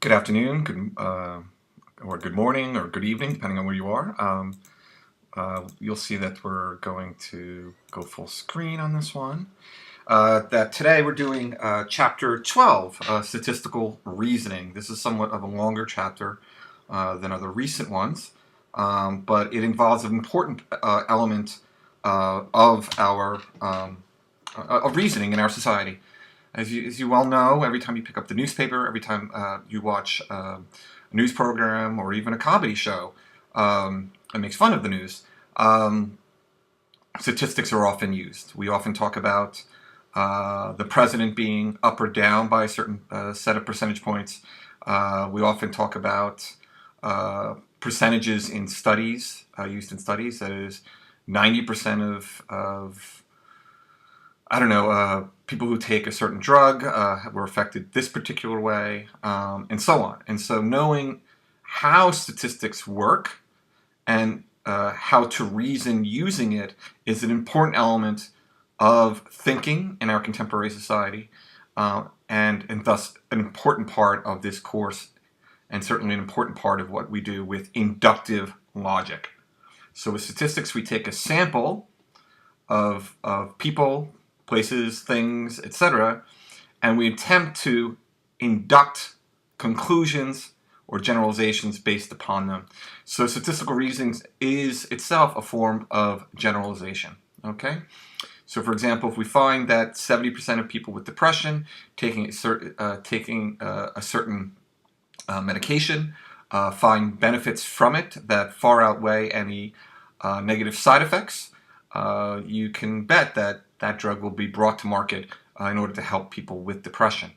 Good afternoon, or good morning, or good evening, depending on where you are. You'll see that we're going to go full screen on this one. That today we're doing Chapter 12, Statistical Reasoning. This is somewhat of a longer chapter than other recent ones, but it involves an important element of our of reasoning in our society. As you well know, every time you pick up the newspaper, every time you watch a news program or even a comedy show that makes fun of the news, statistics are often used. We often talk about the president being up or down by a certain set of percentage points. We often talk about percentages in studies, used in studies. That is, 90% of I don't know, people who take a certain drug were affected this particular way, and so on. And so knowing how statistics work and how to reason using it is an important element of thinking in our contemporary society, and thus an important part of this course, and certainly an important part of what we do with inductive logic. So with statistics, we take a sample of people, places, things, etc., and we attempt to induct conclusions or generalizations based upon them. So statistical reasoning is itself a form of generalization. Okay? So for example, if we find that 70% of people with depression taking a certain medication find benefits from it that far outweigh any negative side effects, you can bet that that drug will be brought to market in order to help people with depression.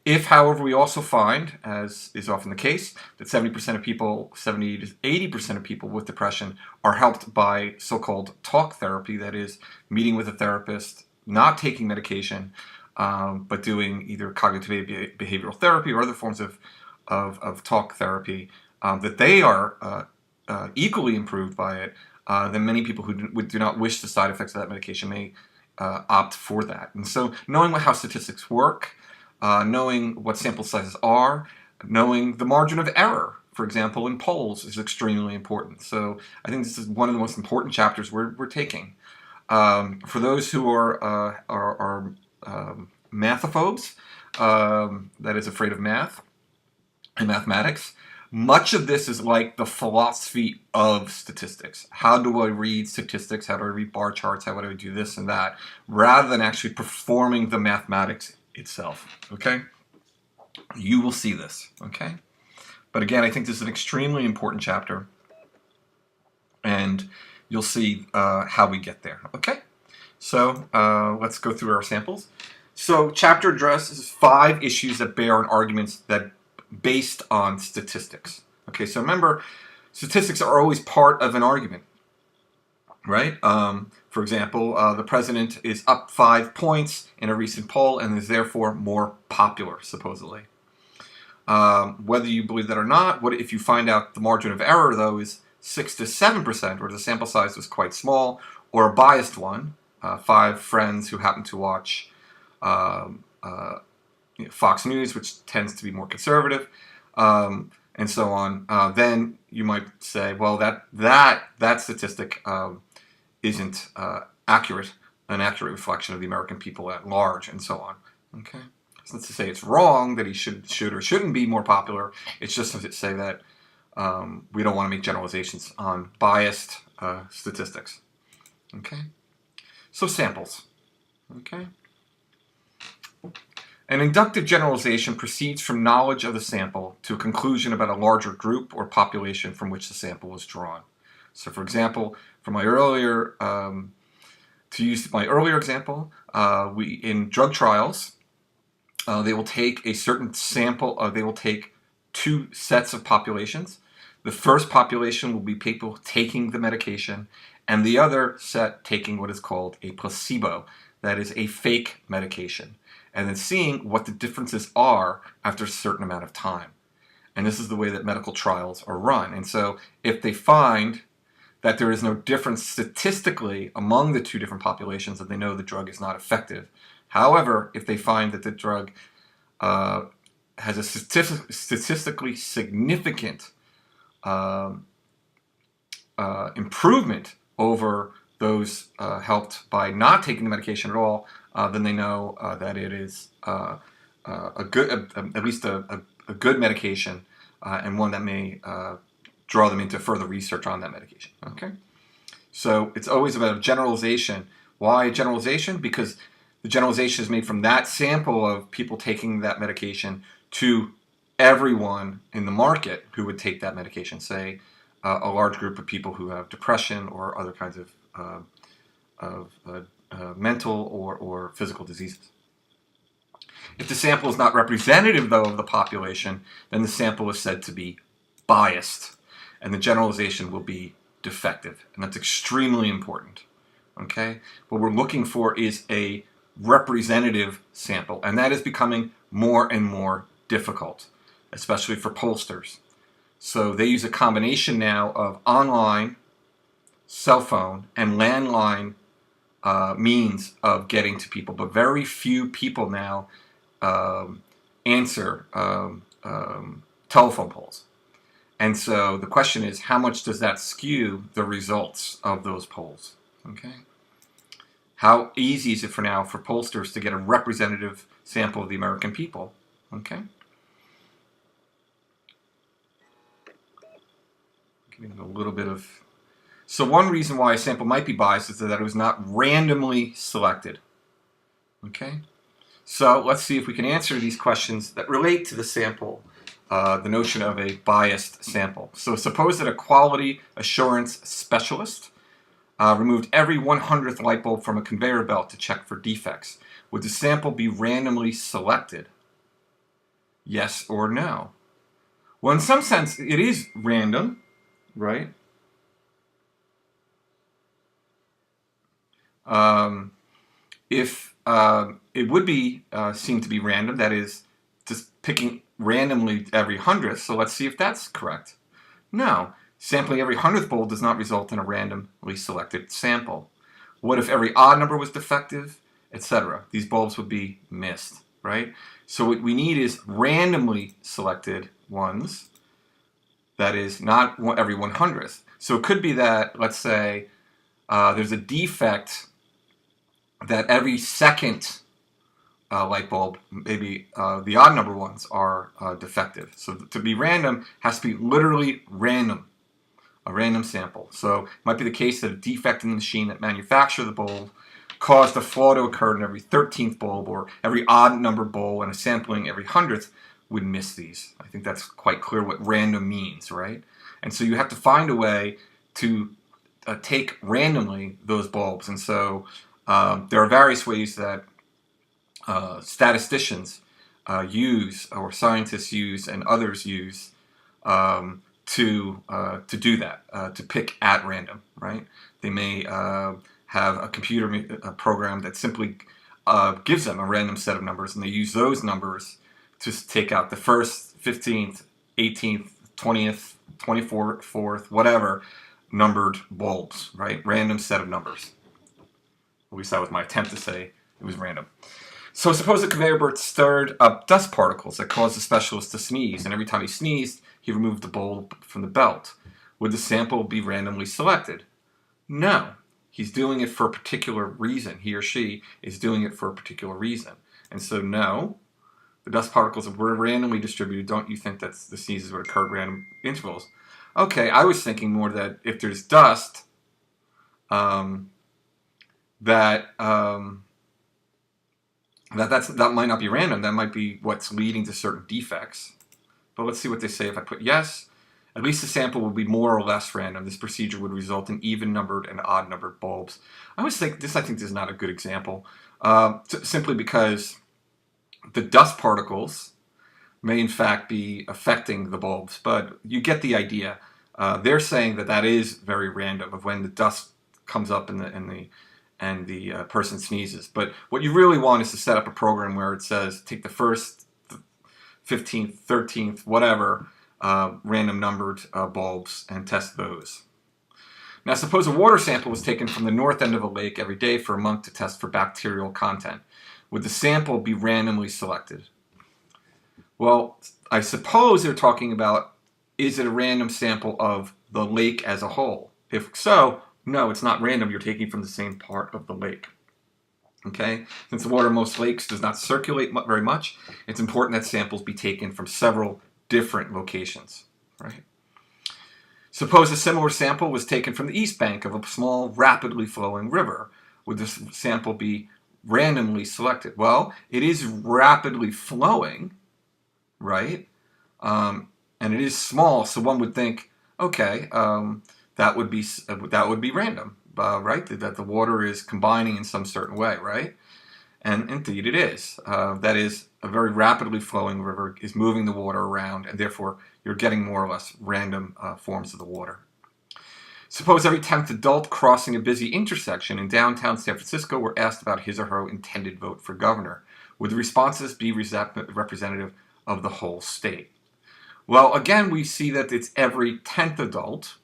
If, however, we also find, as is often the case, that 70% of people, 70 to 80% of people with depression are helped by so-called talk therapy, that is, meeting with a therapist, not taking medication, but doing either cognitive behavioral therapy or other forms of talk therapy, that they are equally improved by it, then many people who do not wish the side effects of that medication may opt for that. And so knowing how statistics work, knowing what sample sizes are, knowing the margin of error, for example, in polls is extremely important. So I think this is one of the most important chapters we're taking. For those who are mathophobes, that is afraid of math and mathematics, much of this is like the philosophy of statistics. How do I read statistics? How do I read bar charts? How do I do this and that? Rather than actually performing the mathematics itself, okay? You will see this, okay? But again, I think this is an extremely important chapter, and you'll see how we get there, okay? So let's go through our samples. So chapter addresses 5 issues that bear on arguments that based on statistics. Okay, so remember, statistics are always part of an argument, right? For example, the president is up 5 points in a recent poll and is therefore more popular, supposedly. Whether you believe that or not, what if you find out the margin of error, though, is 6 to 7%, or the sample size was quite small, or a biased one, 5 friends who happen to watch Fox News, which tends to be more conservative, and so on, then you might say, well, that statistic isn't an accurate reflection of the American people at large, and so on. Okay, it's not to say it's wrong that he should or shouldn't be more popular. It's just to say that we don't want to make generalizations on biased statistics. Okay, so samples. Okay. An inductive generalization proceeds from knowledge of the sample to a conclusion about a larger group or population from which the sample was drawn. So, for example, for my earlier, to use my earlier example, in drug trials, they will take a certain sample. They will take 2 sets of populations. The first population will be people taking the medication, and the other set taking what is called a placebo, that is a fake medication, and then seeing what the differences are after a certain amount of time. And this is the way that medical trials are run. And so if they find that there is no difference statistically among the 2 different populations, that they know the drug is not effective. However, if they find that the drug has a statistically significant improvement over those helped by not taking the medication at all, then they know that it is a good, at least a good medication, and one that may draw them into further research on that medication. Okay, so it's always about a generalization. Why a generalization? Because the generalization is made from that sample of people taking that medication to everyone in the market who would take that medication. Say a large group of people who have depression or other kinds of mental or physical diseases. If the sample is not representative, though, of the population, then the sample is said to be biased, and the generalization will be defective, and that's extremely important. Okay? What we're looking for is a representative sample, and that is becoming more and more difficult, especially for pollsters. So they use a combination now of online, cell phone, and landline means of getting to people, but very few people now answer telephone polls. And so the question is, how much does that skew the results of those polls? Okay. How easy is it for now for pollsters to get a representative sample of the American people? Okay. Giving a little bit of... So one reason why a sample might be biased is that it was not randomly selected. Okay. So let's see if we can answer these questions that relate to the sample, the notion of a biased sample. So suppose that a quality assurance specialist removed every 100th light bulb from a conveyor belt to check for defects. Would the sample be randomly selected? Yes or no? Well, in some sense, it is random, right? If it would be seen to be random, that is, just picking randomly every 100th, so let's see if that's correct. No. Sampling every 100th bulb does not result in a randomly selected sample. What if every odd number was defective, etc.? These bulbs would be missed, right? So what we need is randomly selected ones, that is, not every 100th. So it could be that, let's say, there's a defect that every second light bulb, maybe the odd number ones are defective. So to be random has to be literally random. A random sample. So it might be the case that a defect in the machine that manufactured the bulb caused a flaw to occur in every 13th bulb, or every odd number bulb, and a sampling every 100th would miss these. I think that's quite clear what random means, right? And so you have to find a way to take randomly those bulbs. And so there are various ways that statisticians use, or scientists use, and others use to do that, to pick at random, right? They may have a computer program that simply gives them a random set of numbers, and they use those numbers to take out the first, 15th, 18th, 20th, 24th, whatever, numbered bulbs, right? Random set of numbers. At least that was my attempt to say it was random. So suppose the conveyor belt stirred up dust particles that caused the specialist to sneeze, and every time he sneezed, he removed the bulb from the belt. Would the sample be randomly selected? No. He's doing it for a particular reason. He or she is doing it for a particular reason. And so no, the dust particles were randomly distributed. Don't you think that the sneezes would occur at random intervals? Okay, I was thinking more that if there's dust, that might not be random. That might be what's leading to certain defects. But let's see what they say. If I put yes, at least the sample would be more or less random. This procedure would result in even-numbered and odd-numbered bulbs. I think this is not a good example, simply because the dust particles may in fact be affecting the bulbs, but you get the idea. They're saying that is very random, of when the dust comes up and the person sneezes. But what you really want is to set up a program where it says take the first, 15th, 13th, whatever, random numbered bulbs and test those. Now suppose a water sample was taken from the north end of a lake every day for a month to test for bacterial content. Would the sample be randomly selected? Well, I suppose they're talking about, is it a random sample of the lake as a whole? If so, no, it's not random. You're taking from the same part of the lake. Okay? Since the water in most lakes does not circulate very much, it's important that samples be taken from several different locations. Right? Suppose a similar sample was taken from the east bank of a small, rapidly flowing river. Would this sample be randomly selected? Well, it is rapidly flowing, right? And it is small, so one would think, okay, that would be random, right? That the water is combining in some certain way, right? And indeed, it is. That is, a very rapidly flowing river is moving the water around, and therefore you're getting more or less random forms of the water. Suppose every 10th adult crossing a busy intersection in downtown San Francisco were asked about his or her intended vote for governor. Would the responses be representative of the whole state? Well, again, we see that it's every 10th adult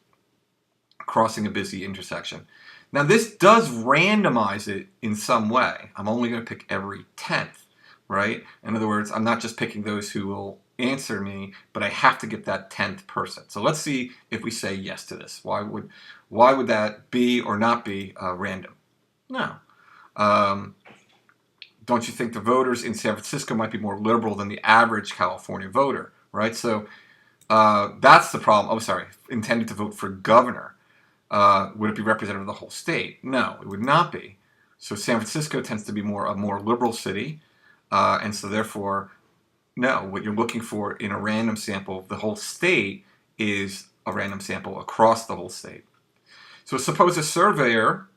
crossing a busy intersection. Now, this does randomize it in some way. I'm only going to pick every 10th, right? In other words, I'm not just picking those who will answer me, but I have to get that 10th person. So let's see if we say yes to this. Why would that be or not be random? No. Don't you think the voters in San Francisco might be more liberal than the average California voter, right? So that's the problem. Oh, sorry, intended to vote for governor. Would it be representative of the whole state? No, it would not be. So San Francisco tends to be a more liberal city, and so therefore, no, what you're looking for in a random sample of the whole state is a random sample across the whole state. So suppose a surveyor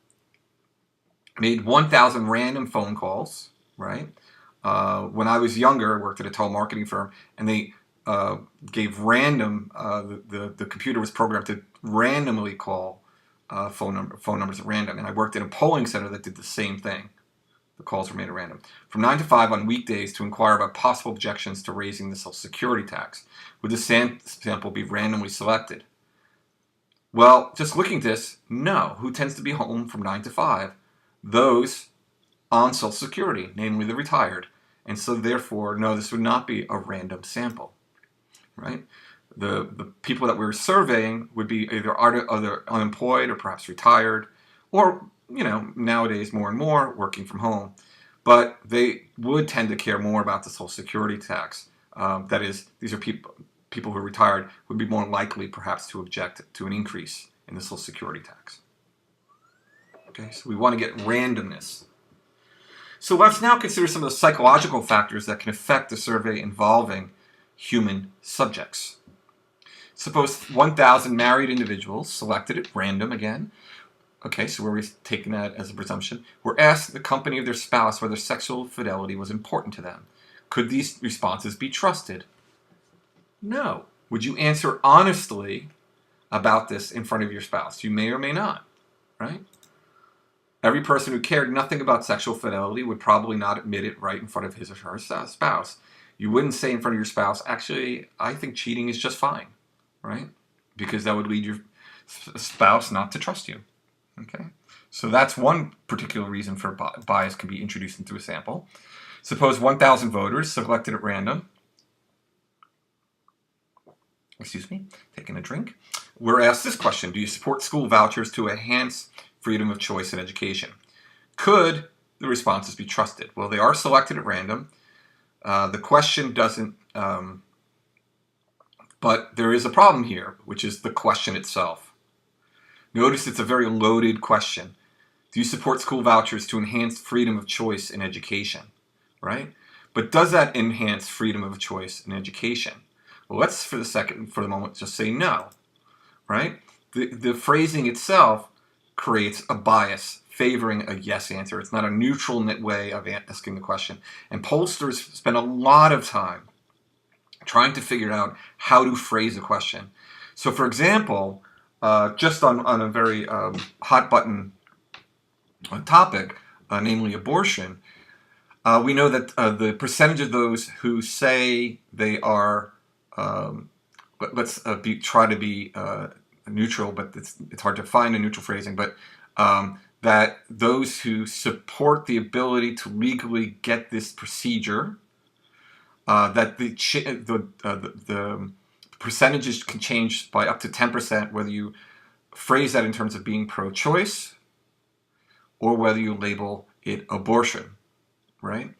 made 1,000 random phone calls, right? When I was younger, I worked at a telemarketing firm, and they gave random, the computer was programmed to randomly call phone numbers at random. And I worked in a polling center that did the same thing. The calls were made at random. From 9 to 5 on weekdays to inquire about possible objections to raising the Social Security tax. Would the sample be randomly selected? Well, just looking at this, no. Who tends to be home from 9 to 5? Those on Social Security, namely the retired. And so therefore, no, this would not be a random sample, right? The people that we're surveying would be either unemployed or perhaps retired, or, nowadays more and more working from home. But they would tend to care more about the Social Security tax. That is, these are people who are retired would be more likely perhaps to object to an increase in the Social Security tax. Okay, so we want to get randomness. So let's now consider some of the psychological factors that can affect the survey involving human subjects. Suppose 1,000 married individuals, selected at random again, okay, so we're taking that as a presumption, were asked the company of their spouse whether sexual fidelity was important to them. Could these responses be trusted? No. Would you answer honestly about this in front of your spouse? You may or may not, right? Every person who cared nothing about sexual fidelity would probably not admit it right in front of his or her spouse. You wouldn't say in front of your spouse, actually, I think cheating is just fine, right? Because that would lead your spouse not to trust you, okay? So that's one particular reason for bias can be introduced into a sample. Suppose 1,000 voters selected at random, taking a drink, were asked this question: do you support school vouchers to enhance freedom of choice in education? Could the responses be trusted? Well, they are selected at random. The question doesn't, but there is a problem here, which is the question itself. Notice it's a very loaded question. Do you support school vouchers to enhance freedom of choice in education? Right? But does that enhance freedom of choice in education? Well, let's for the moment just say no. Right? The phrasing itself creates a bias favoring a yes answer. It's not a neutral way of asking the question. And pollsters spend a lot of time trying to figure out how to phrase a question. So, for example, just on a very hot button topic, namely abortion, we know that the percentage of those who say they are, try to be neutral, but it's hard to find a neutral phrasing, but that those who support the ability to legally get this procedure that the percentages can change by up to 10%, whether you phrase that in terms of being pro-choice or whether you label it abortion, right?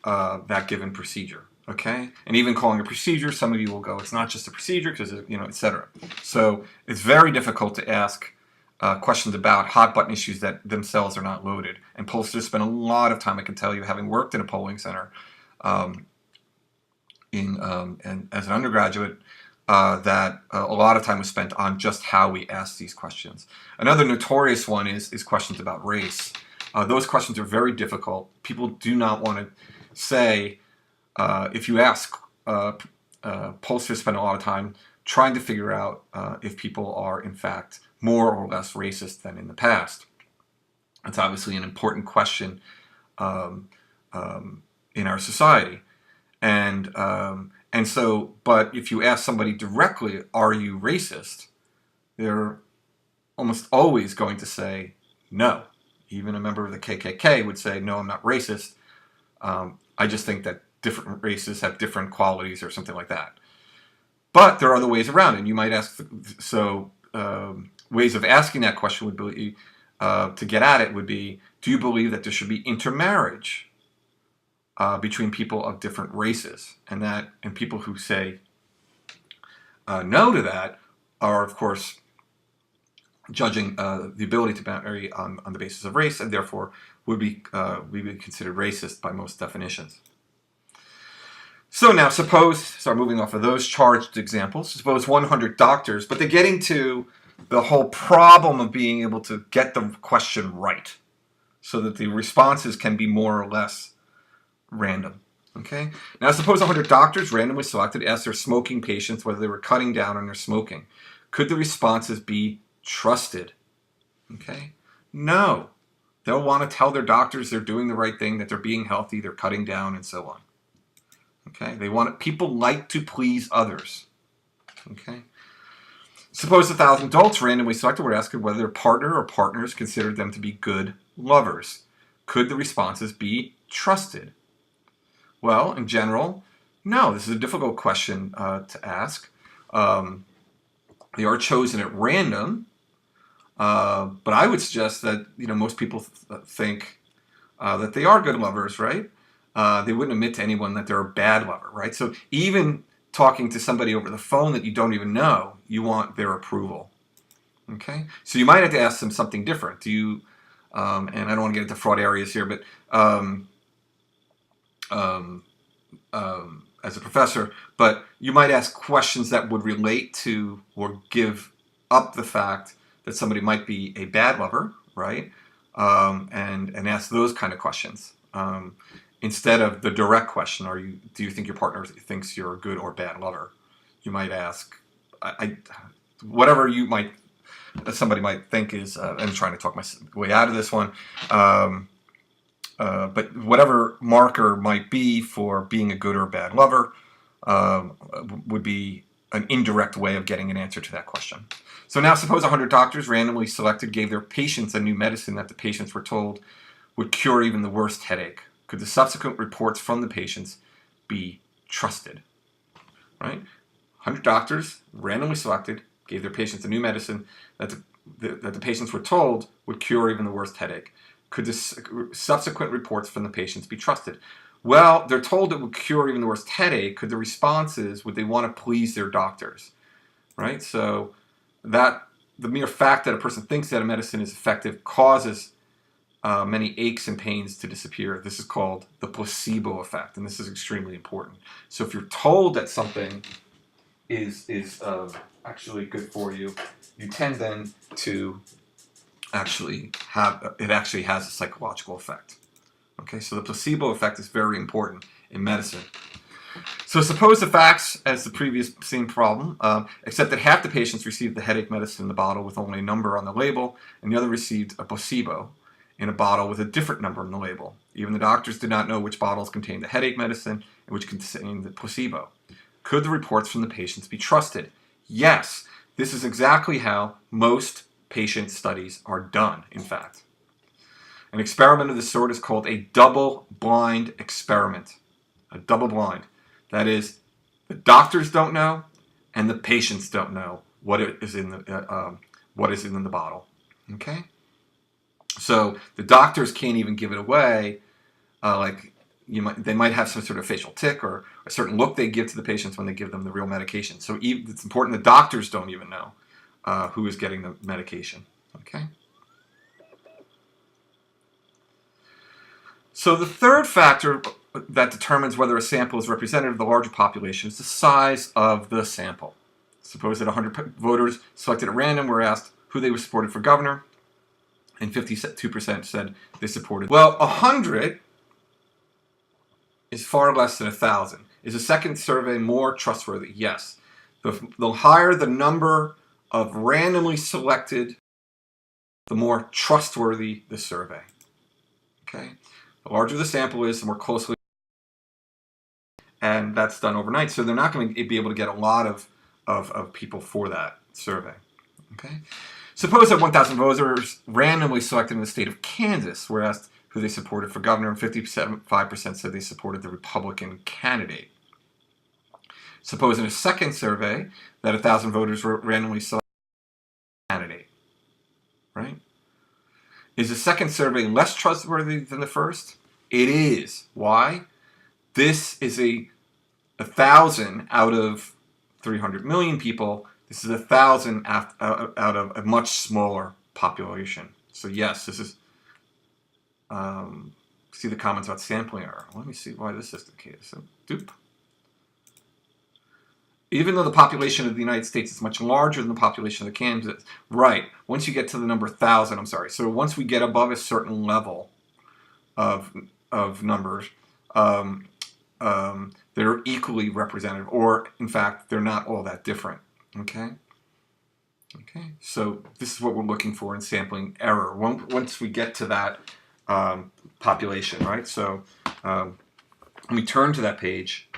That given procedure, okay? And even calling a procedure, some of you will go, it's not just a procedure because, et cetera. So it's very difficult to ask questions about hot button issues that themselves are not loaded. And pollsters spend a lot of time, I can tell you, having worked in a polling center and as an undergraduate, that a lot of time was spent on just how we ask these questions. Another notorious one is questions about race. Those questions are very difficult. People do not want to say, if you ask, pollsters spend a lot of time trying to figure out if people are in fact more or less racist than in the past. It's obviously an important question in our society. And so, but if you ask somebody directly, are you racist? They're almost always going to say no. Even a member of the KKK would say, no, I'm not racist. I just think that different races have different qualities or something like that. But there are other ways around it. You might ask, ways of asking that question would be, to get at it would be, do you believe that there should be intermarriage between people of different races? And people who say no to that are, of course, judging the ability to marry on the basis of race, and therefore would be considered racist by most definitions. So now moving off of those charged examples, suppose 100 doctors, but they get into the whole problem of being able to get the question right so that the responses can be more or less random. Okay. Now suppose 100 doctors randomly selected asked their smoking patients whether they were cutting down on their smoking. Could the responses be trusted? Okay. No. They'll want to tell their doctors they're doing the right thing, that they're being healthy, they're cutting down, and so on. Okay. People like to please others. Okay. Suppose 1,000 adults randomly selected were asked whether their partner or partners considered them to be good lovers. Could the responses be trusted? Well, in general, no. This is a difficult question to ask. They are chosen at random, but I would suggest that most people think that they are good lovers, right? They wouldn't admit to anyone that they're a bad lover, right? So even talking to somebody over the phone that you don't even know, you want their approval. Okay, so you might have to ask them something different. Do you? And I don't want to get into fraud areas here, but as a professor, but you might ask questions that would relate to or give up the fact that somebody might be a bad lover, right? And ask those kind of questions instead of the direct question: do you think your partner thinks you're a good or bad lover? You might ask, whatever somebody might think is. I'm trying to talk my way out of this one. But whatever marker might be for being a good or bad lover would be an indirect way of getting an answer to that question. So now suppose 100 doctors randomly selected gave their patients a new medicine that the patients were told would cure even the worst headache. Could the subsequent reports from the patients be trusted? Right? 100 doctors randomly selected gave their patients a new medicine that the patients were told would cure even the worst headache. Could the subsequent reports from the patients be trusted? Well, they're told it would cure even the worst headache. Could the responses, would they want to please their doctors? Right? So that the mere fact that a person thinks that a medicine is effective causes many aches and pains to disappear. This is called the placebo effect, and this is extremely important. So if you're told that something is actually good for you, you tend then to actually has a psychological effect. Okay, so the placebo effect is very important in medicine. So suppose the facts as the previous same problem, except that half the patients received the headache medicine in the bottle with only a number on the label, and the other received a placebo in a bottle with a different number on the label. Even the doctors did not know which bottles contained the headache medicine and which contained the placebo. Could the reports from the patients be trusted? Yes, this is exactly how most patient studies are done, in fact. An experiment of this sort is called a double-blind experiment. A double-blind. That is, the doctors don't know, and the patients don't know what is in the bottle. Okay, so the doctors can't even give it away. They might have some sort of facial tic or a certain look they give to the patients when they give them the real medication. So it's important the doctors don't even know who is getting the medication. Okay. So the third factor that determines whether a sample is representative of the larger population is the size of the sample. Suppose that 100 voters selected at random were asked who they supported for governor, and 52% said they supported. Well, 100 is far less than 1,000. Is a second survey more trustworthy? Yes. The higher the number of randomly selected, the more trustworthy the survey. Okay? The larger the sample is, the more closely, and that's done overnight. So they're not going to be able to get a lot of people for that survey. Okay? Suppose that 1,000 voters randomly selected in the state of Kansas were asked who they supported for governor, and 55% said they supported the Republican candidate. Suppose in a second survey that 1,000 voters were randomly selected for the candidate. Right? Is the second survey less trustworthy than the first? It is. Why? This is 1,000 out of 300 million people. This is 1,000 out of a much smaller population. So yes, this is. See the comments about sampling error. Let me see why this is the case. So, dupe. Even though the population of the United States is much larger than the population of Kansas, right? Once you get to the number 1,000, I'm sorry. So once we get above a certain level of numbers, they're equally representative, or in fact, they're not all that different. Okay. Okay. So this is what we're looking for in sampling error. Once we get to that population, right? So let me turn to that page.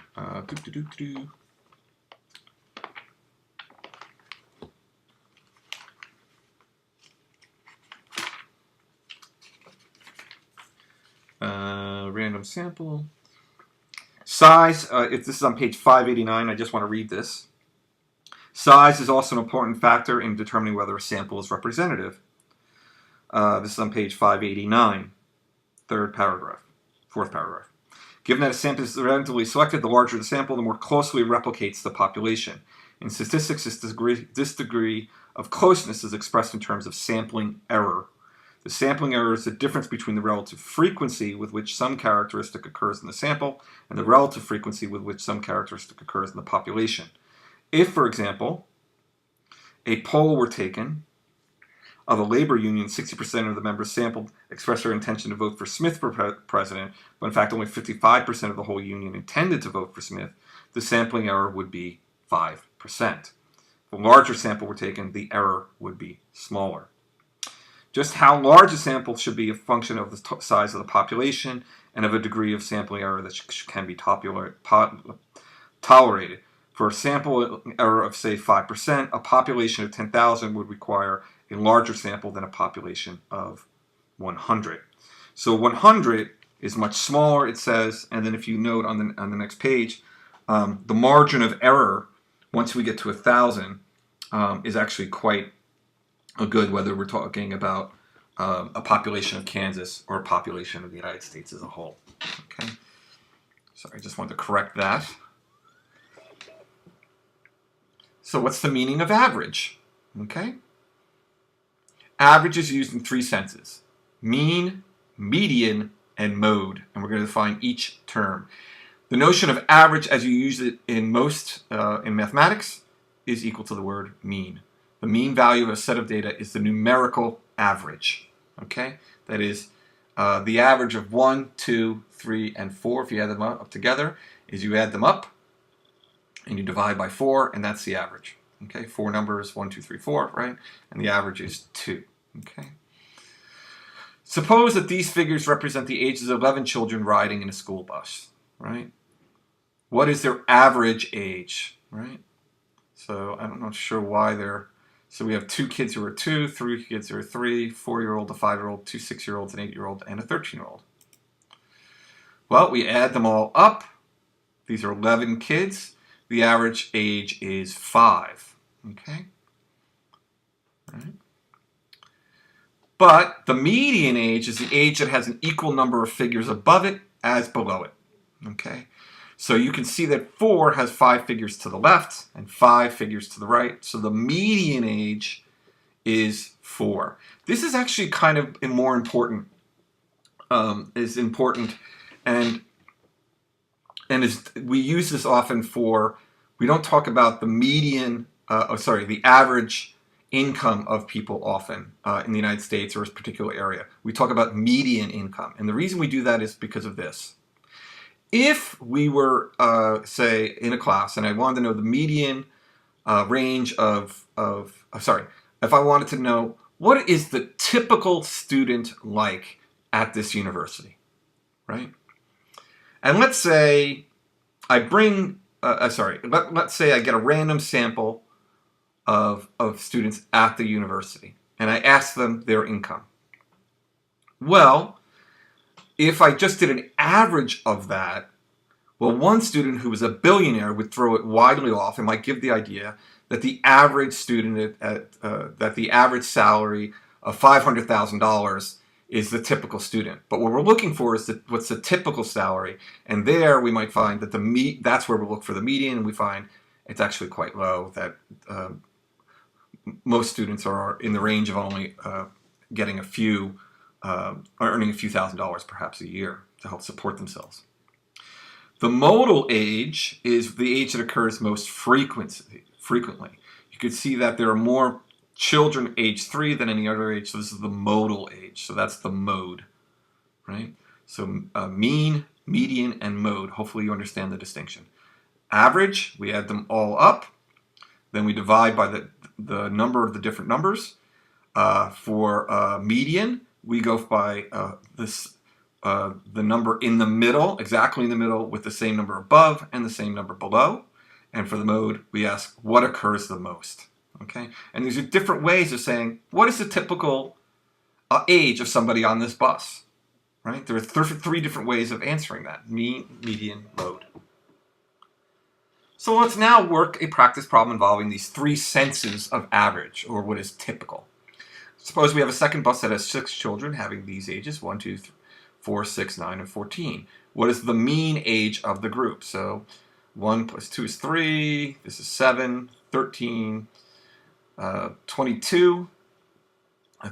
Random sample. Size, if this is on page 589, I just want to read this. Size is also an important factor in determining whether a sample is representative. This is on page 589, fourth paragraph. Given that a sample is randomly selected, the larger the sample, the more closely it replicates the population. In statistics, this degree of closeness is expressed in terms of sampling error. The sampling error is the difference between the relative frequency with which some characteristic occurs in the sample and the relative frequency with which some characteristic occurs in the population. If, for example, a poll were taken of a labor union, 60% of the members sampled expressed their intention to vote for Smith for president, but in fact only 55% of the whole union intended to vote for Smith, the sampling error would be 5%. If a larger sample were taken, the error would be smaller. Just how large a sample should be a function of the size of the population and of a degree of sampling error that can be tolerated. For a sample error of, say, 5%, a population of 10,000 would require a larger sample than a population of 100. So 100 is much smaller, it says, and then if you note on the next page, the margin of error, once we get to 1,000, is actually quite good, whether we're talking about a population of Kansas or a population of the United States as a whole. Okay. Sorry, I just wanted to correct that. So what's the meaning of average? Okay. Average is used in three senses: mean, median, and mode. And we're going to define each term. The notion of average, as you use it in most in mathematics, is equal to the word mean. The mean value of a set of data is the numerical average. Okay, that is the average of 1, 2, 3, and 4. If you add them up together, is you add them up and you divide by 4, and that's the average. Okay, 4 numbers, 1, 2, 3, 4, right? And the average is 2. Okay. Suppose that these figures represent the ages of 11 children riding in a school bus, right? What is their average age, right? So I'm not sure why they're. So we have 2 kids who are 2, 3 kids who are 3, 4-year-old, a 5-year-old, 2 6-year-olds, an 8-year-old, and a 13-year-old. Well, we add them all up. These are 11 kids. The average age is 5. Okay? All right. But the median age is the age that has an equal number of figures above it as below it. Okay? So you can see that 4 has 5 figures to the left and 5 figures to the right. So the median age is 4. This is actually kind of more important, and we use this often for, we don't talk about the median, the average income of people often in the United States or a particular area. We talk about median income. And the reason we do that is because of this. If we were, say, in a class and I wanted to know the median range if I wanted to know what is the typical student like at this university, right? And let's say I bring, let's say I get a random sample of students at the university and I ask them their income. Well, if I just did an average of that, well, one student who was a billionaire would throw it widely off and might give the idea that the average student that the average salary of $500,000 is the typical student. But what we're looking for is what's the typical salary, and there we might find that that's where we look for the median, and we find it's actually quite low. That most students are in the range of only getting a few. Earning a few $1,000s perhaps a year to help support themselves. The modal age is the age that occurs most frequently. You could see that there are more children age 3 than any other age, so this is the modal age. So that's the mode, right? So mean, median, and mode. Hopefully you understand the distinction. Average, we add them all up. Then we divide by the number of the different numbers. For median, we go by the number in the middle, exactly in the middle, with the same number above and the same number below. And for the mode, we ask what occurs the most. Okay? And these are different ways of saying, what is the typical age of somebody on this bus? Right? There are 3 different ways of answering that: mean, median, mode. So let's now work a practice problem involving these 3 senses of average, or what is typical. Suppose we have a second bus that has 6 children having these ages, 1, 2, 4, 6, 9, and 14. What is the mean age of the group? So 1 plus 2 is 3, this is 7, 13, 22.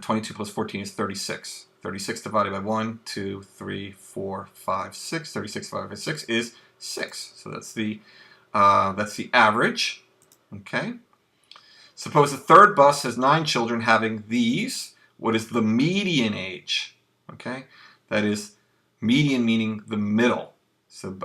22 plus 14 is 36. 36 divided by 1, 2, 3, 4, 5, 6. 36 divided by 6 is 6. So that's the average. Okay. Suppose the third bus has 9 children having these. What is the median age? Okay, that is median meaning the middle. So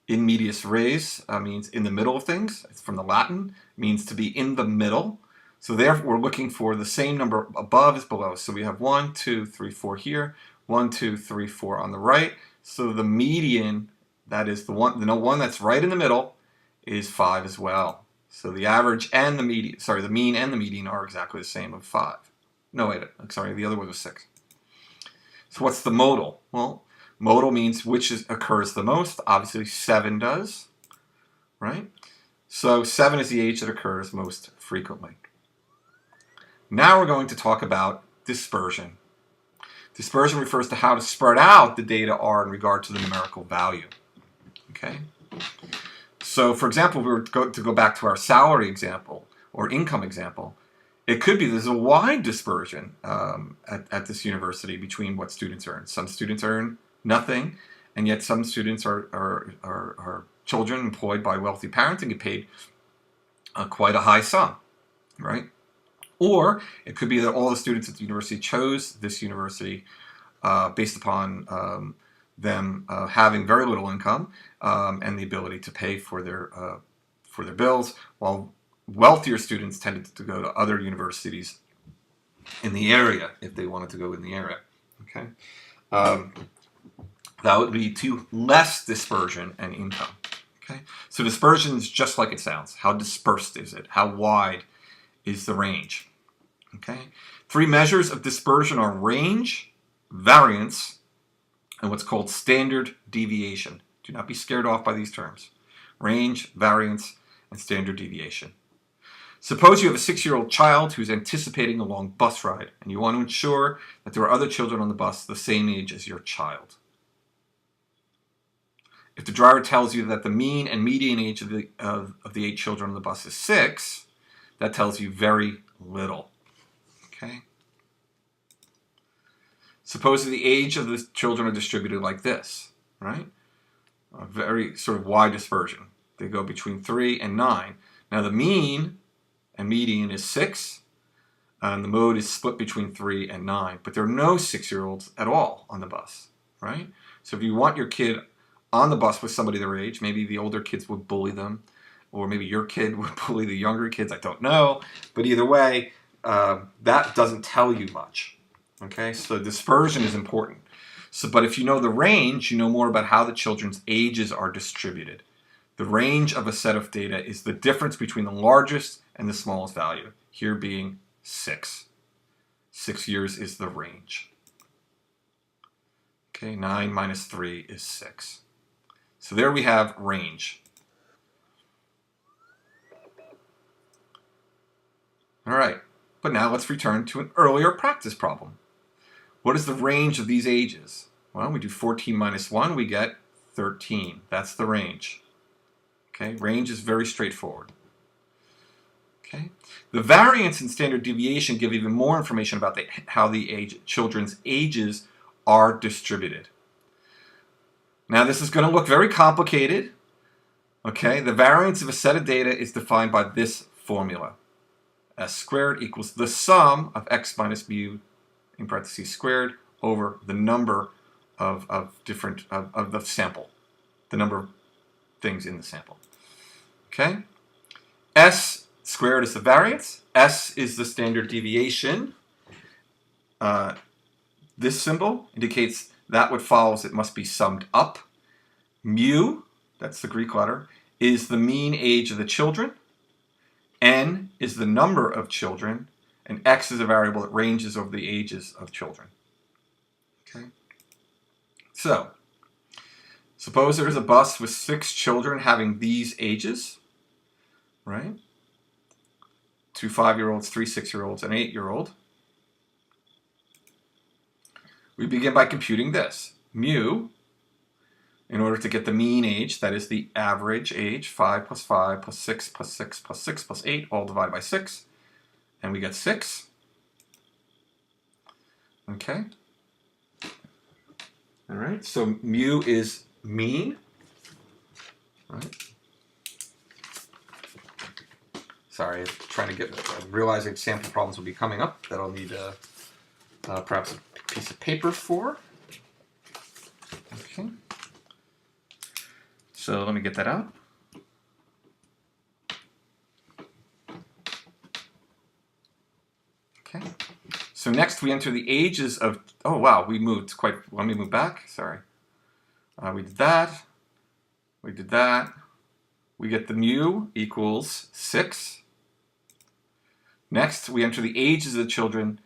in medias res means in the middle of things. It's from the Latin, means to be in the middle. So therefore we're looking for the same number above as below. So we have 1, 2, 3, 4 here, 1, 2, 3, 4 on the right. So the median, that is the one that's right in the middle, is 5 as well. So the average and the median, the mean and the median are exactly the same of 5. No, wait, the other one was 6. So what's the modal? Well, modal means which occurs the most. Obviously 7 does, right? So 7 is the age that occurs most frequently. Now we're going to talk about dispersion. Dispersion refers to how to spread out the data are in regard to the numerical value. Okay? So, for example, if we were to go back to our salary example or income example, it could be there's a wide dispersion at this university between what students earn. Some students earn nothing, and yet some students are children employed by wealthy parents and get paid quite a high sum, right? Or it could be that all the students at the university chose this university based upon them having very little income and the ability to pay for their bills, while wealthier students tended to go to other universities in the area if they wanted to go in the area. Okay, that would lead to less dispersion and income. Okay, so dispersion is just like it sounds. How dispersed is it? How wide is the range? Okay, 3 measures of dispersion are range, variance, and what's called standard deviation. Do not be scared off by these terms. Range, variance, and standard deviation. Suppose you have a 6-year-old child who's anticipating a long bus ride, and you want to ensure that there are other children on the bus the same age as your child. If the driver tells you that the mean and median age of the 8 children on the bus is 6, that tells you very little. Okay? Suppose that the age of the children are distributed like this, right? A very sort of wide dispersion. They go between 3 and 9. Now the mean and median is 6, and the mode is split between 3 and 9. But there are no 6-year-olds at all on the bus, right? So if you want your kid on the bus with somebody their age, maybe the older kids would bully them, or maybe your kid would bully the younger kids, I don't know. But either way, that doesn't tell you much. Okay, so dispersion is important. But if you know the range, you know more about how the children's ages are distributed. The range of a set of data is the difference between the largest and the smallest value, here being 6. 6 years is the range. Okay, 9 minus 3 is 6. So there we have range. All right, but now let's return to an earlier practice problem. What is the range of these ages? Well, we do 14 minus 1, we get 13. That's the range. Okay, range is very straightforward. Okay, the variance and standard deviation give even more information about how the children's ages are distributed. Now this is going to look very complicated. Okay, the variance of a set of data is defined by this formula. S squared equals the sum of x minus mu in parentheses squared over the number of the sample, the number of things in the sample. Okay, S squared is the variance, S is the standard deviation. This symbol indicates that what follows it must be summed up. Mu, that's the Greek letter, is the mean age of the children. N is the number of children, and X is a variable that ranges over the ages of children. Okay. So, suppose there is a bus with 6 children having these ages, right? 2 5-year-olds, 3 6-year-olds, and an 8-year-old. We begin by computing this. Mu, in order to get the mean age, that is the average age, 5 plus 5 plus 6 plus 6 plus 6 plus 8, all divided by 6. And we get 6. Okay. All right, so mu is mean. Right. Sorry, I'm realizing sample problems will be coming up that I'll need perhaps a piece of paper for. Okay. So let me get that out. Okay. So next we enter the ages of, oh wow, we moved quite, let me move back, sorry. We did that, we did that. We get the mu equals 6. Next, we enter the ages of the children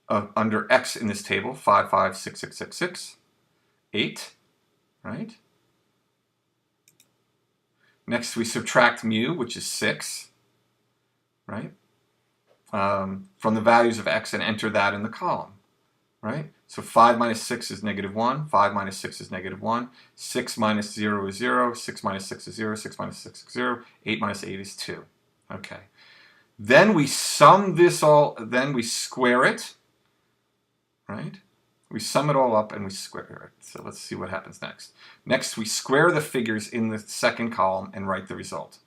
under X in this table, 5, 5, 6, 6, 6, 6, 8, right? Next, we subtract mu, which is 6, right? From the values of X and enter that in the column, right? So 5 minus 6 is negative 1, 5 minus 6 is negative 1, 6 minus 0 is 0, 6 minus 6 is 0, 6 minus 6 is 0, 8 minus 8 is 2. Okay. Then we sum this all, then we square it, right? We sum it all up and we square it. So let's see what happens next. Next, we square the figures in the second column and write the result.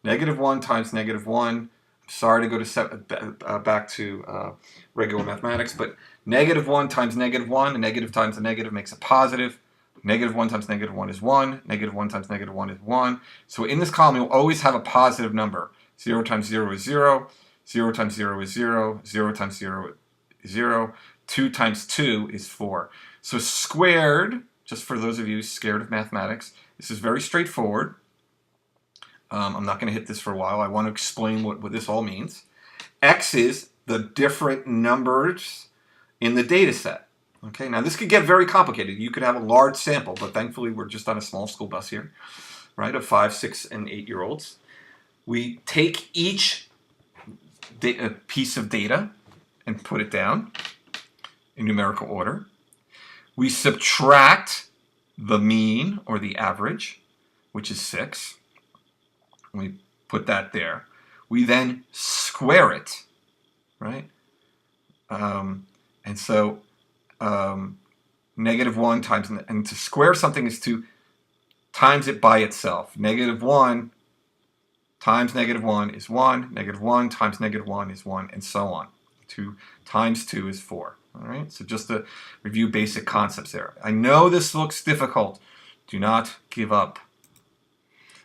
Negative 1 times negative 1. Sorry to go to back to regular mathematics, but negative 1 times negative 1, a negative times a negative makes a positive. Negative 1 times negative 1 is 1. Negative 1 times negative 1 is 1. So in this column, you'll always have a positive number. 0 times 0 is 0. 0 times 0 is 0. 0 times 0 is 0. 2 times 2 is 4. So squared, just for those of you scared of mathematics, this is very straightforward. I'm not going to hit this for a while. I want to explain what this all means. X is the different numbers in the data set. Okay, now this could get very complicated. You could have a large sample, but thankfully we're just on a small school bus here, right, of 5, 6, and 8-year-olds. We take each piece of data and put it down in numerical order. We subtract the mean or the average, which is 6. We put that there. We then square it, right? And so -1 times, and to square something is to times it by itself. -1 times -1 is 1, -1 times -1 is 1, and so on. 2 times 2 is 4. All right, so just to review basic concepts there. I know this looks difficult. Do not give up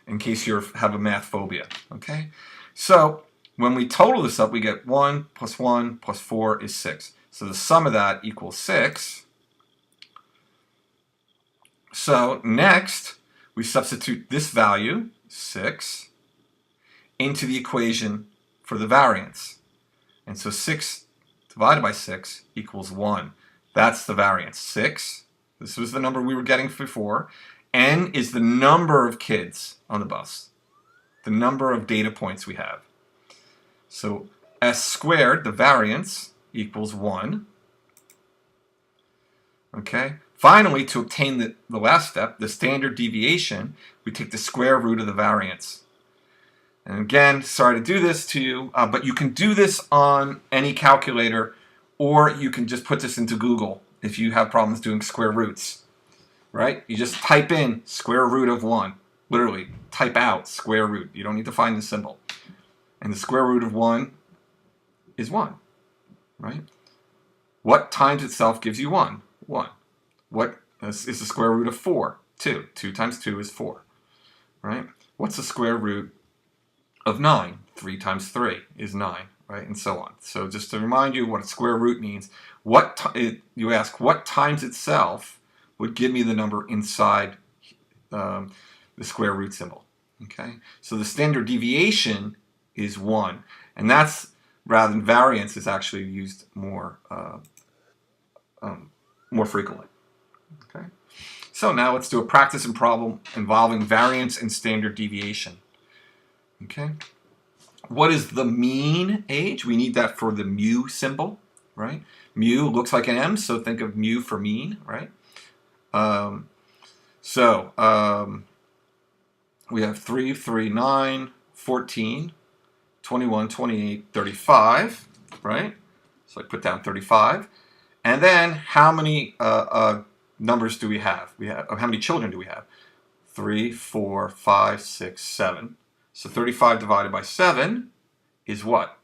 in case you have a math phobia, okay? So when we total this up, we get 1 plus 1 plus 4 is 6. So the sum of that equals 6. So next, we substitute this value, 6, into the equation for the variance. And so 6 divided by 6 equals 1. That's the variance. 6, this was the number we were getting before. N is the number of kids on the bus, the number of data points we have. So S squared, the variance, equals 1. Okay. Finally, to obtain the last step, the standard deviation, we take the square root of the variance. And again, sorry to do this to you, but you can do this on any calculator, or you can just put this into Google if you have problems doing square roots, right? You just type in square root of 1. Literally, type out square root. You don't need to find the symbol. And the square root of 1 is 1, right? What times itself gives you 1? 1. What is the square root of 4? 2. 2 times 2 is 4, right? What's the square root of 9? 3 times 3 is 9, right? And so on. So just to remind you what a square root means, you ask what times itself would give me the number inside the square root symbol, okay? So the standard deviation is 1, and that's, rather than variance, is actually used more frequently. Okay. So now let's do a practice and problem involving variance and standard deviation. Okay. What is the mean age? We need that for the mu symbol, right? Mu looks like an M, so think of mu for mean, right? We have 3, 3, 9, 14, 21, 28, 35, right? So I put down 35. And then how many numbers do we have? How many children do we have? 3, 4, 5, 6, 7. So 35 divided by 7 is what?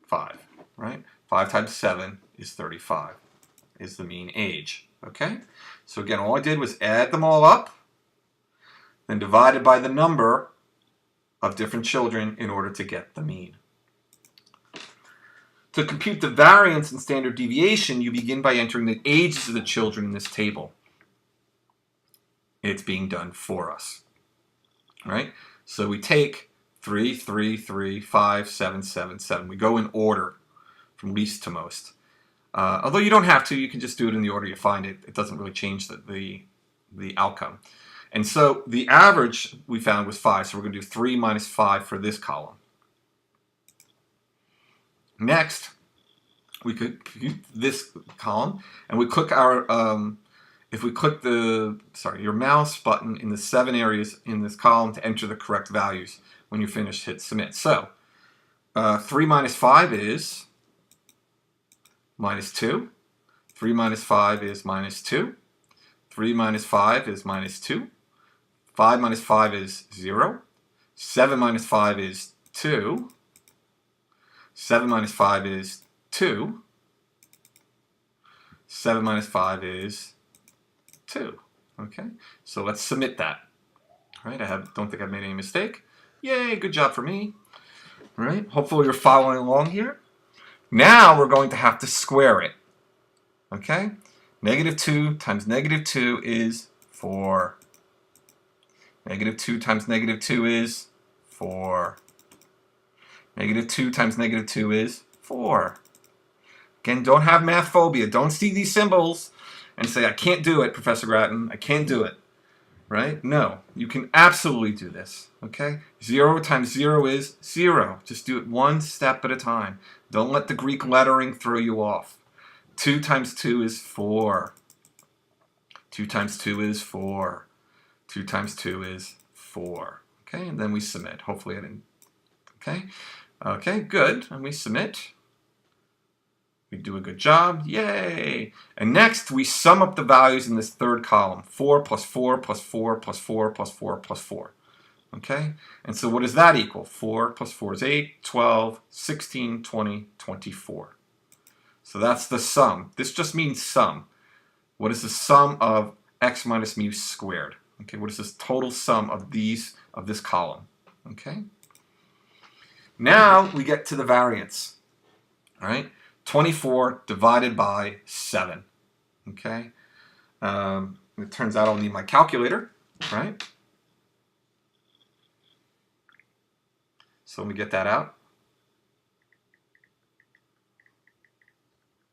5, right? 5 times 7 is 35, is the mean age, okay? So again, all I did was add them all up, then divided by the number of different children in order to get the mean. To compute the variance and standard deviation, you begin by entering the ages of the children in this table. It's being done for us, right? So we take 3, 3, 3, 5, 7, 7, 7. We go in order from least to most. Although you don't have to, you can just do it in the order you find it. It doesn't really change the outcome. And so the average we found was 5, so we're going to do 3 minus 5 for this column. Next, we could compute this column, and we click if we click your mouse button in the 7 areas in this column to enter the correct values. When you're finished, hit submit. So 3 minus 5 is minus 2. 3 minus 5 is minus 2. 3 minus 5 is minus 2. 5 minus 5 is 0. 7 minus 5 is 2. 7 minus 5 is 2. 7 minus 5 is 2. Okay, so let's submit that. All right, don't think I've made any mistake. Yay, good job for me. All right, hopefully you're following along here. Now we're going to have to square it. Okay, -2 times -2 is 4. -2 times -2 is 4. -2 times -2 is 4. Again, don't have math phobia. Don't see these symbols and say, I can't do it, Professor Grattan. I can't do it. Right? No, you can absolutely do this. Okay? 0 times 0 is 0. Just do it one step at a time. Don't let the Greek lettering throw you off. 2 times 2 is 4. 2 times 2 is 4. 2 times 2 is 4. Okay, and then we submit. Hopefully I didn't. Okay? Okay, good. And we submit. We do a good job. Yay! And next, we sum up the values in this third column. 4 plus 4 plus 4 plus 4 plus 4 plus 4. Okay? And so what does that equal? 4 plus 4 is 8, 12, 16, 20, 24. So that's the sum. This just means sum. What is the sum of x minus mu squared? Okay, what is this total sum of this column? Okay? Now we get to the variance. All right? 24 divided by 7. Okay? It turns out I'll need my calculator, right? So let me get that out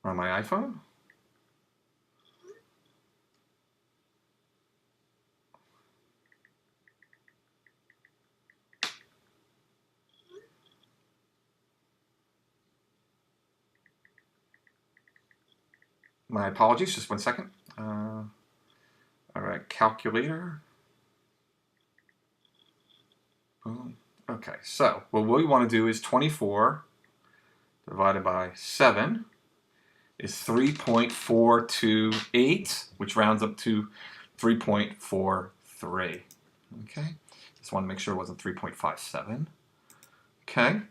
on my iPhone. My apologies, just 1 second. All right, calculator. Boom. Okay, so what we want to do is 24 divided by 7 is 3.428, which rounds up to 3.43. Okay, just want to make sure it wasn't 3.57. Okay,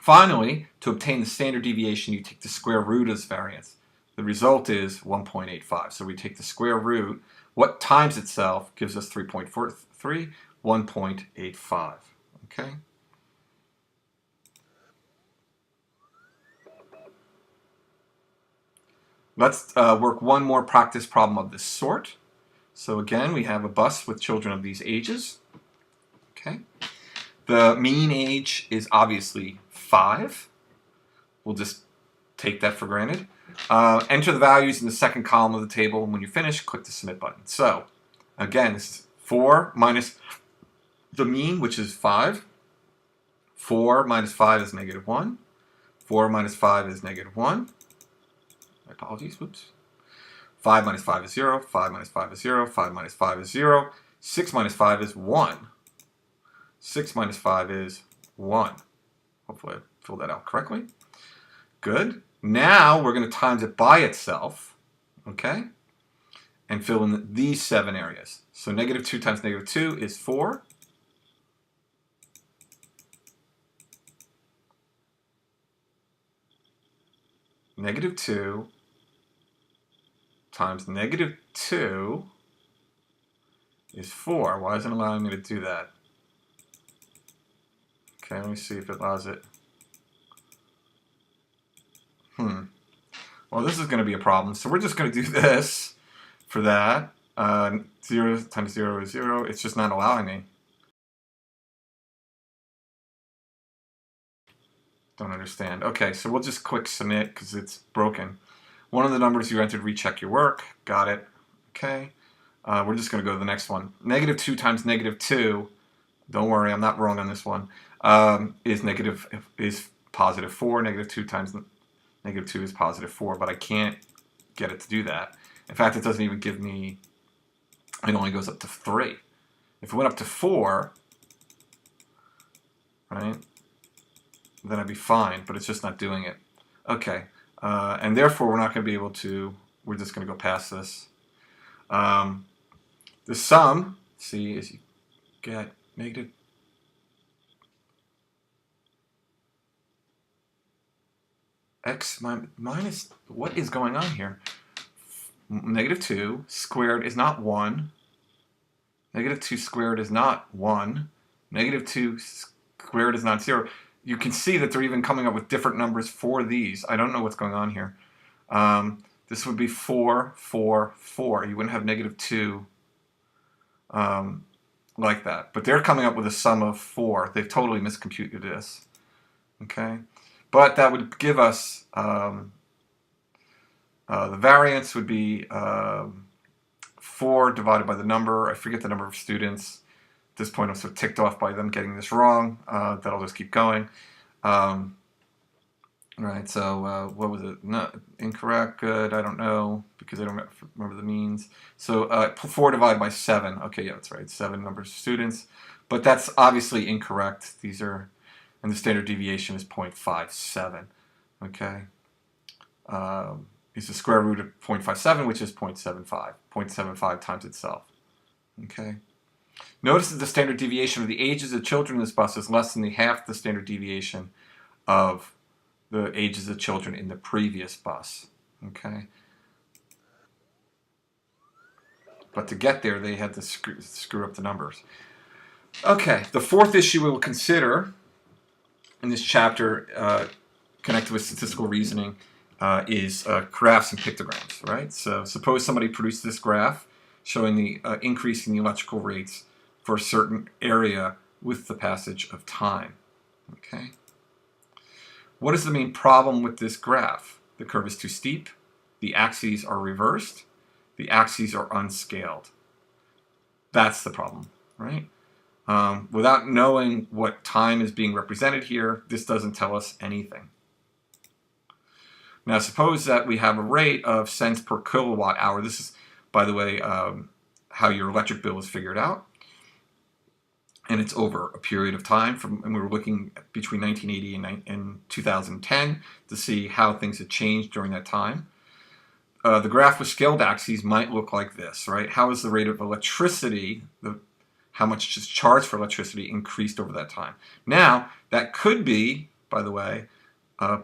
finally, to obtain the standard deviation, you take the square root of this variance. The result is 1.85. So we take the square root. What times itself gives us 3.43? 1.85. Okay? Let's work one more practice problem of this sort. So again, we have a bus with children of these ages. Okay? The mean age is obviously 5. We'll just take that for granted. Enter the values in the second column of the table, and when you finish, click the submit button. So, again, this is 4 minus the mean, which is 5. 4 minus 5 is negative 1. 4 minus 5 is negative 1. My apologies, whoops. 5 minus 5 is 0. 5 minus 5 is 0. 5 minus 5 is 0. 6 minus 5 is 1. 6 minus 5 is 1. Hopefully I filled that out correctly. Good. Now we're going to times it by itself, okay, and fill in these 7 areas. So negative 2 times negative 2 is 4. Negative 2 times negative 2 is 4. Why isn't it allowing me to do that? Okay, let me see if it allows it. Well, this is going to be a problem. So we're just going to do this for that. 0 times 0 is 0. It's just not allowing me. Don't understand. Okay, so we'll just click submit because it's broken. One of the numbers you entered, recheck your work. Got it. Okay. We're just going to go to the next one. Negative 2 times negative 2. Don't worry, I'm not wrong on this one. Is positive 4. Negative 2 times negative 2 is positive 4, but I can't get it to do that. In fact, it doesn't even give me, it only goes up to 3. If it went up to 4, right, then I'd be fine, but it's just not doing it. Okay, and therefore we're not going to be able to, we're just going to go past this. The sum, see, is you get negative x minus, what is going on here? Negative 2 squared is not 1. Negative 2 squared is not 1. Negative 2 squared is not 0. You can see that they're even coming up with different numbers for these. I don't know what's going on here. This would be 4, 4, 4. You wouldn't have negative 2 like that. But they're coming up with a sum of 4. They've totally miscomputed this. Okay? But that would give us The variance would be 4 divided by the number. I forget the number of students. At this point, I'm so ticked off by them getting this wrong that I'll just keep going. Right, so what was it? No, incorrect, good, I don't know, because I don't remember the means. So 4 divided by 7. Okay, yeah, that's right, 7 numbers of students. But that's obviously incorrect. These are, and the standard deviation is 0.57. Okay. Is the square root of 0.57, which is 0.75. 0.75 times itself. Okay. Notice that the standard deviation of the ages of children in this bus is less than half the standard deviation of the ages of children in the previous bus. Okay. But to get there, they had to screw up the numbers. Okay, the fourth issue we will consider in this chapter connected with statistical reasoning is graphs and pictograms, right? So suppose somebody produced this graph showing the increase in the electrical rates for a certain area with the passage of time, okay? What is the main problem with this graph? The curve is too steep, the axes are reversed, the axes are unscaled. That's the problem, right? Without knowing what time is being represented here, this doesn't tell us anything. Now suppose that we have a rate of cents per kilowatt hour. This is, by the way, how your electric bill is figured out. And it's over a period of time, and we were looking between 1980 and 2010 to see how things had changed during that time. The graph with scaled axes might look like this, right? How is the rate of electricity, how much is charged for electricity, increased over that time? Now, that could be, by the way, a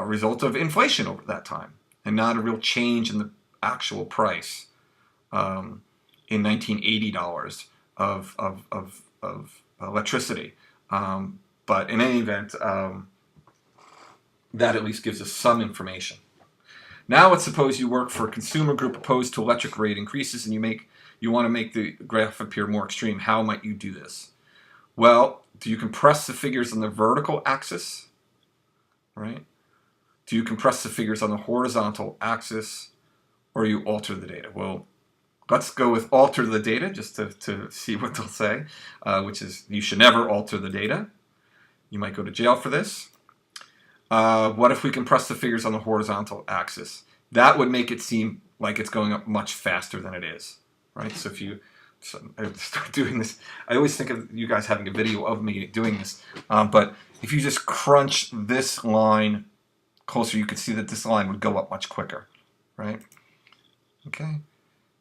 result of inflation over that time, and not a real change in the actual price in 1980 dollars of electricity. But in any event, that at least gives us some information. Now let's suppose you work for a consumer group opposed to electric rate increases, and you want to make the graph appear more extreme. How might you do this? Well, do you compress the figures on the vertical axis? Right? Do you compress the figures on the horizontal axis, or you alter the data? Well, let's go with alter the data just to see what they'll say, which is you should never alter the data. You might go to jail for this. What if we compress the figures on the horizontal axis? That would make it seem like it's going up much faster than it is, right? So if you start doing this, I always think of you guys having a video of me doing this, but if you just crunch this line closer, you could see that this line would go up much quicker, right? Okay.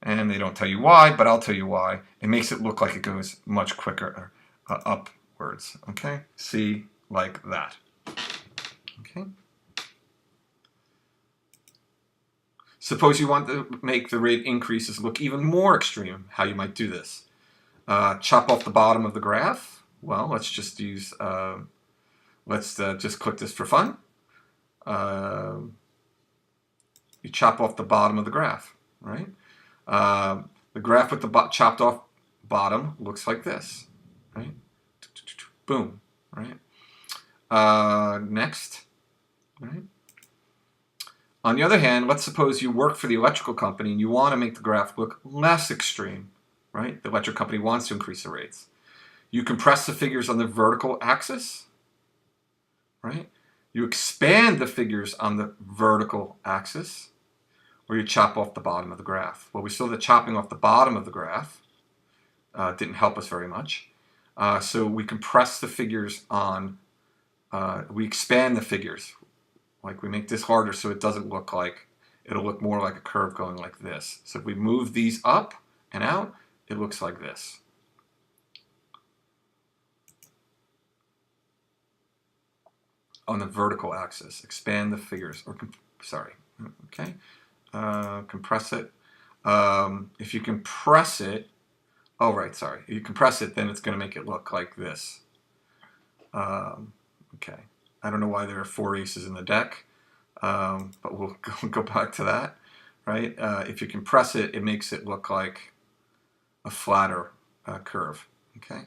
And they don't tell you why, but I'll tell you why. It makes it look like it goes much quicker upwards, okay? See, like that, okay? Suppose you want to make the rate increases look even more extreme. How you might do this? Chop off the bottom of the graph. Well, let's just use, let's just click this for fun. You chop off the bottom of the graph, right? The graph with the chopped off bottom looks like this, right? Boom, right? Next, right? On the other hand, let's suppose you work for the electrical company and you want to make the graph look less extreme, right? The electric company wants to increase the rates. You compress the figures on the vertical axis, right? You expand the figures on the vertical axis, or you chop off the bottom of the graph. Well, we saw that chopping off the bottom of the graph didn't help us very much. So we compress the figures on, we expand the figures. Like we make this harder so it doesn't look like, it'll look more like a curve going like this. So if we move these up and out, it looks like this. On the vertical axis, expand the figures, or sorry, okay. Compress it. If you compress it, oh right, sorry. If you compress it, then it's going to make it look like this. Okay. I don't know why there are 4 aces in the deck, but we'll go back to that, right? If you compress it, it makes it look like a flatter curve, okay?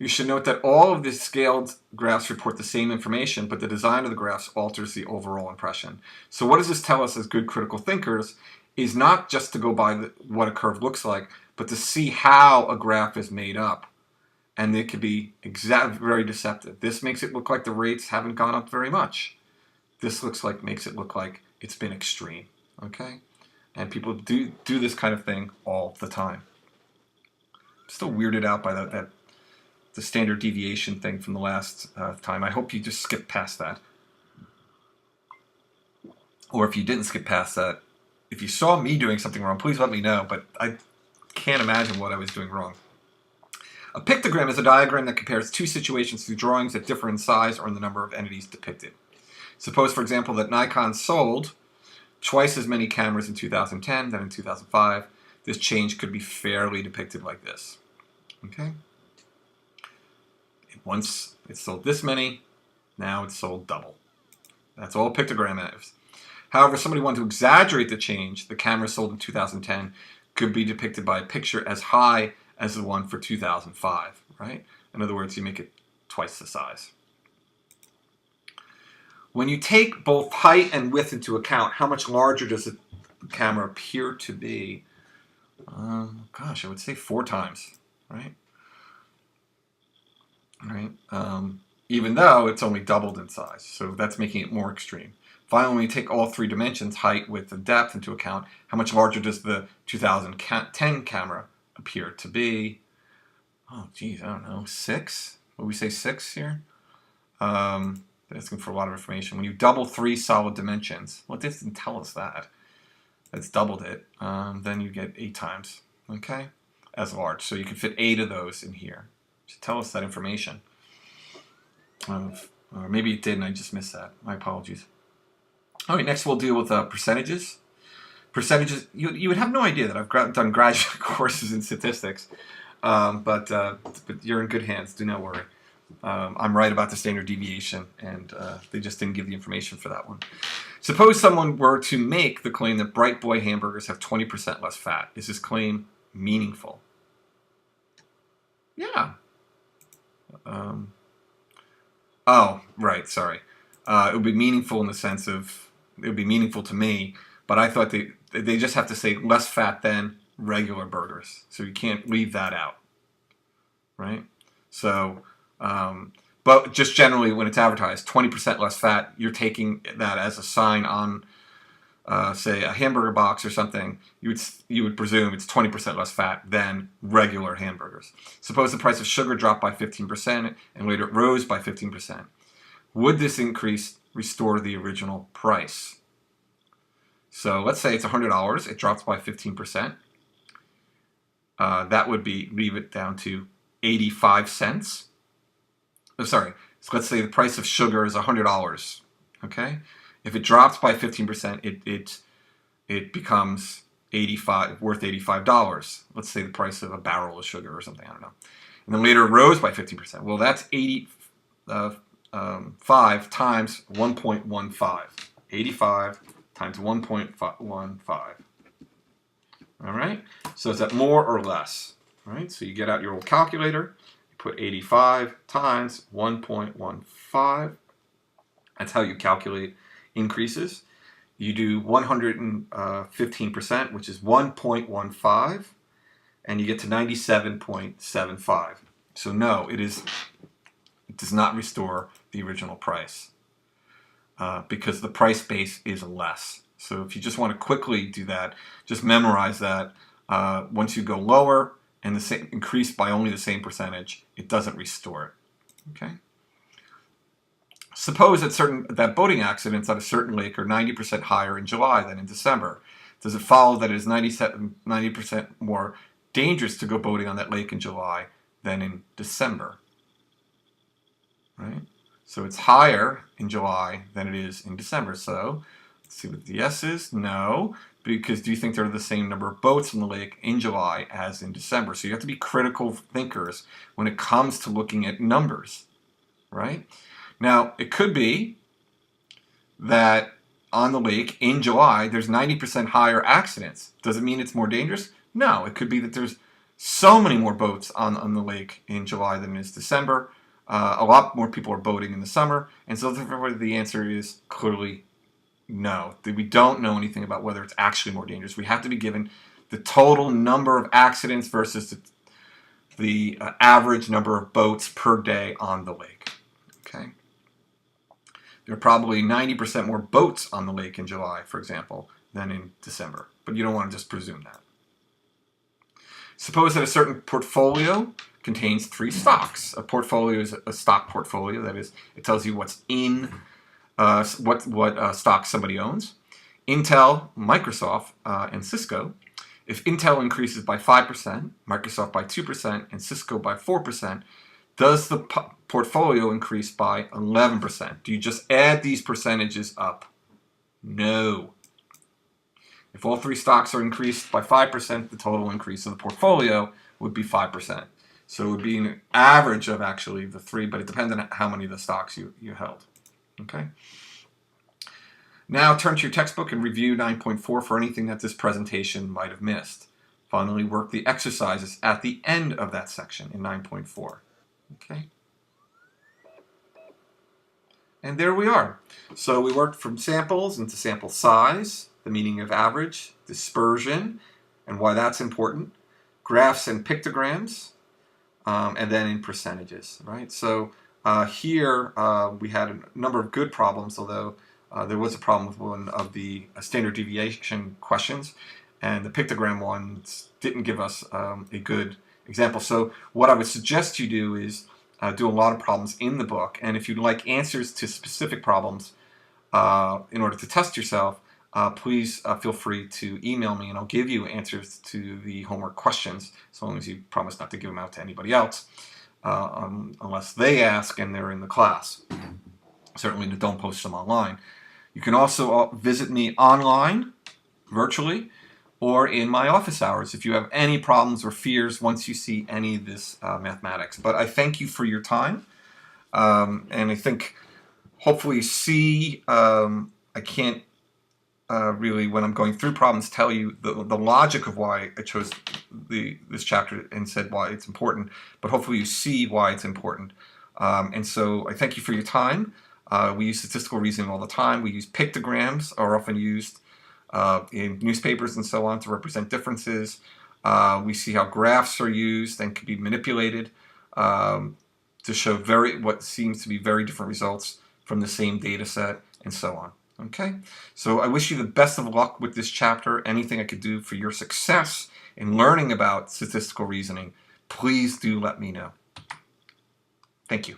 You should note that all of the scaled graphs report the same information, but the design of the graphs alters the overall impression. So what does this tell us as good critical thinkers is not just to go by what a curve looks like, but to see how a graph is made up. And it could be very deceptive. This makes it look like the rates haven't gone up very much. This makes it look like it's been extreme, okay? And people do this kind of thing all the time. I'm still weirded out by the standard deviation thing from the last time. I hope you just skipped past that. Or if you didn't skip past that, if you saw me doing something wrong, please let me know, but I can't imagine what I was doing wrong. A pictogram is a diagram that compares two situations through drawings that differ in size or in the number of entities depicted. Suppose, for example, that Nikon sold twice as many cameras in 2010 than in 2005. This change could be fairly depicted like this. Okay? Once it sold this many, now it's sold double. That's all a pictogram is. However, somebody wanted to exaggerate the change. The camera sold in 2010 could be depicted by a picture as high as the one for 2005, right? In other words, you make it twice the size. When you take both height and width into account, how much larger does the camera appear to be? Gosh, I would say 4 times, right? Right? Even though it's only doubled in size, so that's making it more extreme. Finally, when you take all 3 dimensions, height, width, and depth into account, how much larger does the 2010 camera appear to be? Oh, geez, I don't know, 6? Would we say 6 here? Asking for a lot of information. When you double 3 solid dimensions, well, this didn't tell us that. It's doubled it. Then you get 8 times, okay, as large. So you can fit 8 of those in here. Should tell us that information. Or maybe it did and I just missed that. My apologies. All right, next we'll deal with percentages. Percentages, you would have no idea that I've done graduate courses in statistics, but you're in good hands. Do not worry. I'm right about the standard deviation, and they just didn't give the information for that one. Suppose someone were to make the claim that Bright Boy hamburgers have 20% less fat. Is this claim meaningful? Yeah. Oh, right, sorry. It would be meaningful in the sense of, it would be meaningful to me, but I thought they just have to say less fat than regular burgers. So you can't leave that out, right? So, but just generally when it's advertised, 20% less fat, you're taking that as a sign on, say, a hamburger box or something. You would presume it's 20% less fat than regular hamburgers. Suppose the price of sugar dropped by 15% and later it rose by 15%. Would this increase restore the original price? So let's say it's $100. It drops by 15%. That would be, leave it down to 85 cents. Oh, sorry. So let's say the price of sugar is $100. Okay? If it drops by 15%, it becomes worth $85. Let's say the price of a barrel of sugar or something, I don't know. And then later it rose by 15%. Well, that's 5 times 1.15. 85 times 1.15. All right? So is that more or less? All right? So you get out your old calculator. You put 85 times 1.15. That's how you calculate increases. You do 115%, which is 1.15, and you get to 97.75. So no, it does not restore the original price because the price base is less. So if you just want to quickly do that, just memorize that. Once you go lower and increase by only the same percentage, it doesn't restore it. Okay. Suppose that boating accidents at a certain lake are 90% higher in July than in December. Does it follow that it is 90% more dangerous to go boating on that lake in July than in December? Right? So it's higher in July than it is in December. So let's see what the yes is. No, because do you think there are the same number of boats on the lake in July as in December? So you have to be critical thinkers when it comes to looking at numbers, right? Now, it could be that on the lake in July, there's 90% higher accidents. Does it mean it's more dangerous? No, it could be that there's so many more boats on the lake in July than it is December. A lot more people are boating in the summer, and so therefore the answer is clearly no. We don't know anything about whether it's actually more dangerous. We have to be given the total number of accidents versus the average number of boats per day on the lake. Okay. There are probably 90% more boats on the lake in July, for example, than in December. But you don't want to just presume that. Suppose that a certain portfolio contains 3 stocks. A portfolio is a stock portfolio. That is, it tells you what's in what stock somebody owns. Intel, Microsoft, and Cisco. If Intel increases by 5%, Microsoft by 2%, and Cisco by 4%, does the portfolio increase by 11%? Do you just add these percentages up? No. If all 3 stocks are increased by 5%, the total increase of the portfolio would be 5%. So it would be an average of actually the 3, but it depends on how many of the stocks you held. Okay. Now turn to your textbook and review 9.4 for anything that this presentation might have missed. Finally, work the exercises at the end of that section in 9.4. Okay. And there we are. So we worked from samples into sample size, the meaning of average, dispersion, and why that's important, graphs and pictograms, and then in percentages, right? So here we had a number of good problems, although there was a problem with one of the standard deviation questions, and the pictogram ones didn't give us a good example. So what I would suggest you do is do a lot of problems in the book, and if you'd like answers to specific problems in order to test yourself, please feel free to email me, and I'll give you answers to the homework questions, as long as you promise not to give them out to anybody else, unless they ask and they're in the class. Certainly don't post them online. You can also visit me online, virtually, or in my office hours if you have any problems or fears once you see any of this mathematics. But I thank you for your time, and I think hopefully you see I can't really, when I'm going through problems, tell you the logic of why I chose this chapter and said why it's important, but hopefully you see why it's important. And so I thank you for your time. We use statistical reasoning all the time. We use pictograms, are often used in newspapers and so on to represent differences. We see how graphs are used and can be manipulated to show what seems to be very different results from the same data set, and so on. Okay, so I wish you the best of luck with this chapter. Anything I could do for your success in learning about statistical reasoning, please do let me know. Thank you.